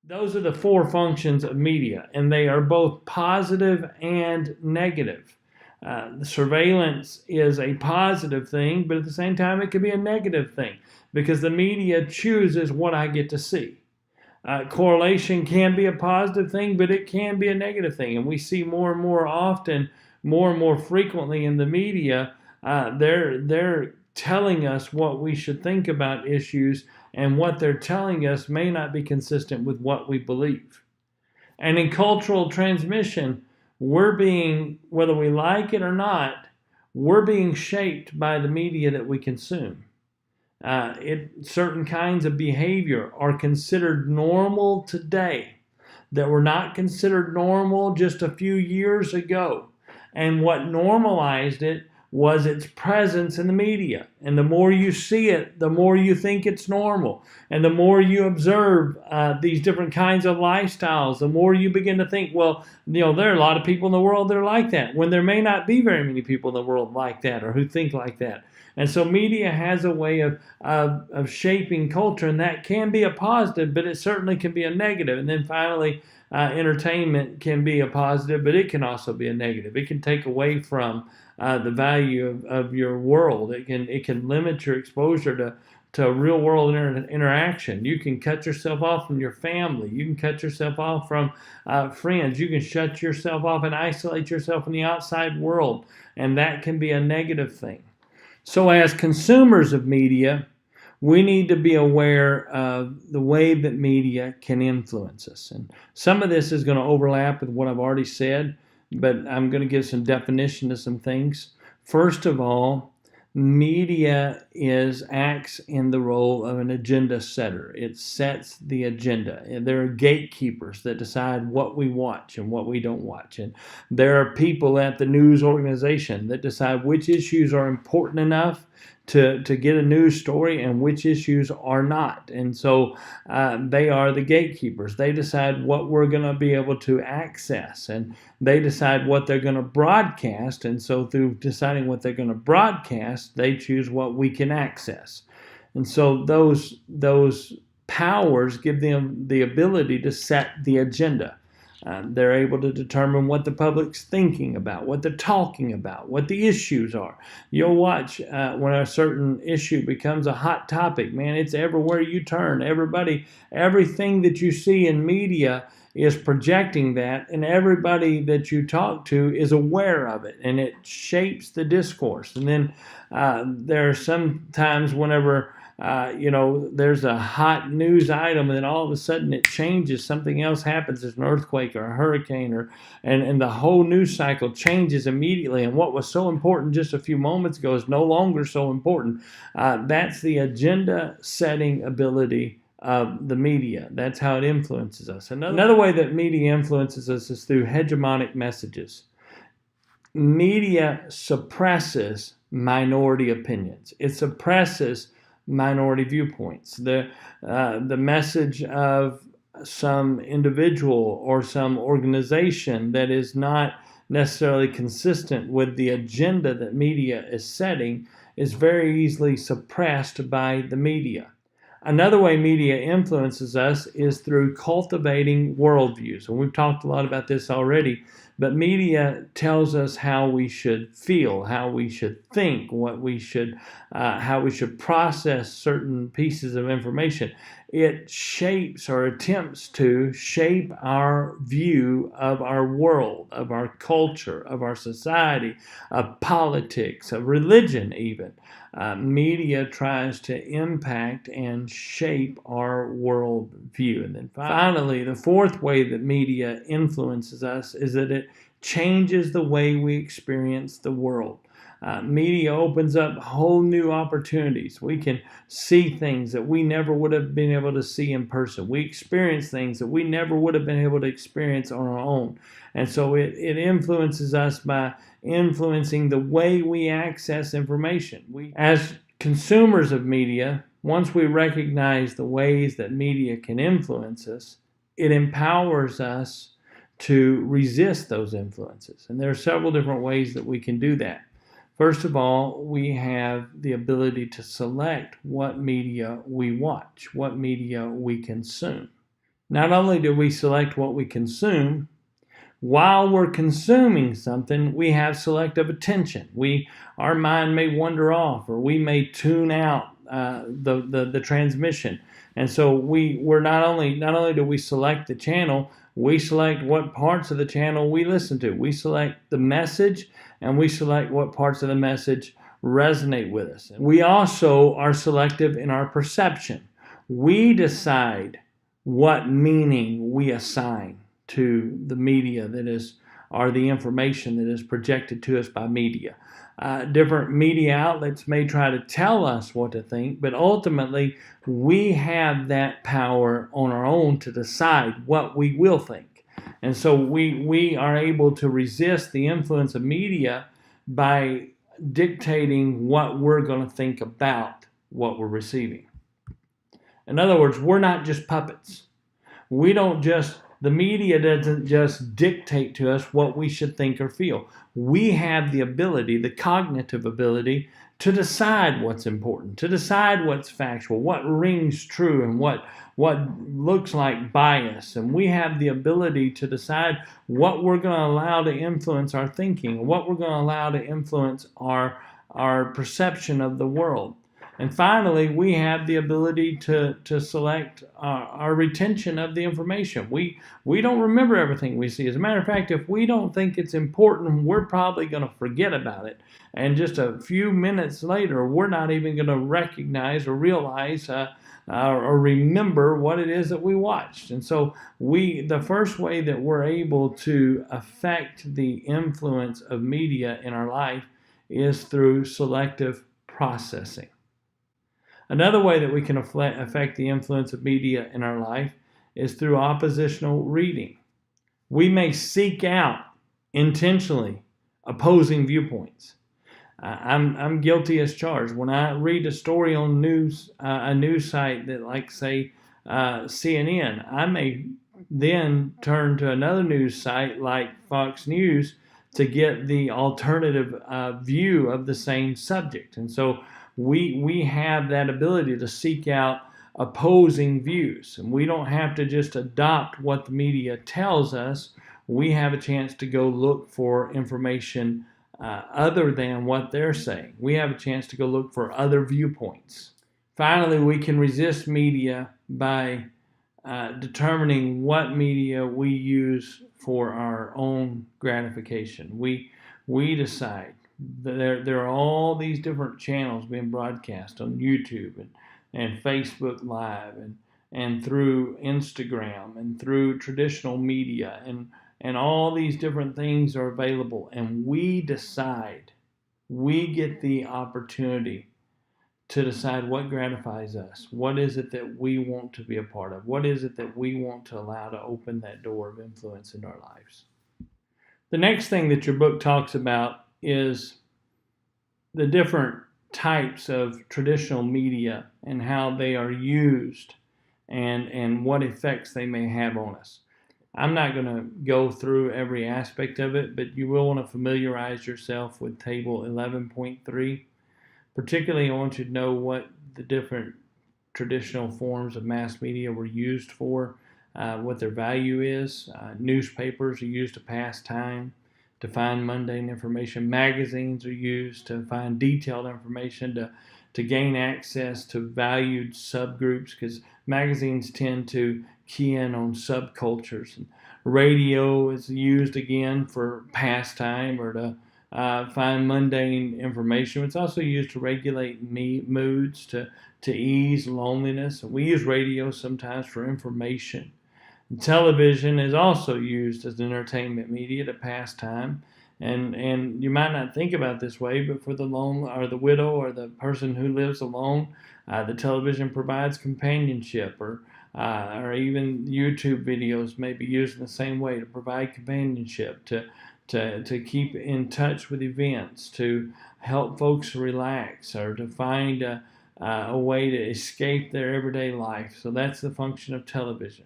Those are the four functions of media, and they are both positive and negative. The surveillance is a positive thing, but at the same time, it can be a negative thing because the media chooses what I get to see. Correlation can be a positive thing, but it can be a negative thing. And we see more and more often, more and more frequently in the media, they're telling us what we should think about issues, and what they're telling us may not be consistent with what we believe. And in cultural transmission, we're being, whether we like it or not, we're being shaped by the media that we consume. Certain kinds of behavior are considered normal today that were not considered normal just a few years ago. And what normalized it was its presence in the media. And the more you see it, the more you think it's normal. And the more you observe these different kinds of lifestyles, the more you begin to think, well, there are a lot of people in the world that are like that, when there may not be very many people in the world like that or who think like that. And so media has a way of shaping culture, and that can be a positive, but it certainly can be a negative. And then finally, entertainment can be a positive, but it can also be a negative. It can take away from the value of your world. It can limit your exposure to real world interaction. You can cut yourself off from your family. You can cut yourself off from friends. You can shut yourself off and isolate yourself in the outside world, and that can be a negative thing. So as consumers of media, we need to be aware of the way that media can influence us. And some of this is going to overlap with what I've already said, but I'm going to give some definition to some things. First of all, media acts in the role of an agenda setter. It sets the agenda. And there are gatekeepers that decide what we watch and what we don't watch. And there are people at the news organization that decide which issues are important enough to get a news story and which issues are not. And so they are the gatekeepers. They decide what we're going to be able to access, and they decide what they're going to broadcast. And so through deciding what they're going to broadcast, they choose what we can access. And so those powers give them the ability to set the agenda. They're able to determine what the public's thinking about, what they're talking about, what the issues are. You'll watch when a certain issue becomes a hot topic, man, it's everywhere you turn. Everything that you see in media is projecting that, and everybody that you talk to is aware of it, and it shapes the discourse. And then there are some times whenever there's a hot news item, and then all of a sudden it changes. Something else happens. There's an earthquake or a hurricane, and the whole news cycle changes immediately. And what was so important just a few moments ago is no longer so important. That's the agenda-setting ability of the media. That's how it influences us. Another way that media influences us is through hegemonic messages. Media suppresses minority opinions. It suppresses minority viewpoints. The message of some individual or some organization that is not necessarily consistent with the agenda that media is setting is very easily suppressed by the media. Another way media influences us is through cultivating worldviews. And we've talked a lot about this already, but media tells us how we should feel, how we should think, how we should process certain pieces of information. It shapes or attempts to shape our view of our world, of our culture, of our society, of politics, of religion even. Media tries to impact and shape our world view. And then finally, the fourth way that media influences us is that it changes the way we experience the world. Media opens up whole new opportunities. We can see things that we never would have been able to see in person. We experience things that we never would have been able to experience on our own. And so it influences us by influencing the way we access information. As consumers of media, once we recognize the ways that media can influence us, it empowers us to resist those influences. And there are several different ways that we can do that. First of all, we have the ability to select what media we watch, what media we consume. Not only do we select what we consume, while we're consuming something, we have selective attention. Our mind may wander off, or we may tune out the transmission. And so we're not only do we select the channel, we select what parts of the channel we listen to. We select the message, and we select what parts of the message resonate with us. We also are selective in our perception. We decide what meaning we assign to the media or the information that is projected to us by media. Different media outlets may try to tell us what to think, but ultimately we have that power on our own to decide what we will think. And so we are able to resist the influence of media by dictating what we're going to think about what we're receiving. In other words, we're not just puppets. The media doesn't just dictate to us what we should think or feel. We have the ability, the cognitive ability, to decide what's important, to decide what's factual, what rings true, and what looks like bias. And we have the ability to decide what we're going to allow to influence our thinking, what we're going to allow to influence our perception of the world. And finally, we have the ability to select our retention of the information. We don't remember everything we see. As a matter of fact, if we don't think it's important, we're probably going to forget about it. And just a few minutes later, we're not even going to recognize or realize or remember what it is that we watched. And so the first way that we're able to affect the influence of media in our life is through selective processing. Another way that we can affect the influence of media in our life is through oppositional reading. We may seek out intentionally opposing viewpoints. I'm guilty as charged. When I read a story on a news site that, like, say, CNN, I may then turn to another news site like Fox News to get the alternative view of the same subject. And so we have that ability to seek out opposing views, and we don't have to just adopt what the media tells us. We have a chance to go look for information other than what they're saying. We have a chance to go look for other viewpoints. Finally, we can resist media by determining what media we use for our own gratification. We decide. There are all these different channels being broadcast on YouTube and Facebook Live and through Instagram and through traditional media, and all these different things are available, and we decide. We get the opportunity to decide what gratifies us. What is it that we want to be a part of? What is it that we want to allow to open that door of influence in our lives? The next thing that your book talks about is the different types of traditional media and how they are used and what effects they may have on us. I'm not going to go through every aspect of it, but you will want to familiarize yourself with Table 11.3. Particularly, I want you to know what the different traditional forms of mass media were used for, what their value is. Newspapers are used to pass time, to find mundane information. Magazines are used to find detailed information, to gain access to valued subgroups, because magazines tend to key in on subcultures. And radio is used again for pastime or to find mundane information. It's also used to regulate moods, to ease loneliness. We use radio sometimes for information. Television is also used as entertainment media to pass time, and you might not think about it this way, but for the lone or the widow or the person who lives alone, the television provides companionship, or even YouTube videos may be used in the same way to provide companionship, to keep in touch with events, to help folks relax, or to find a way to escape their everyday life. So that's the function of television.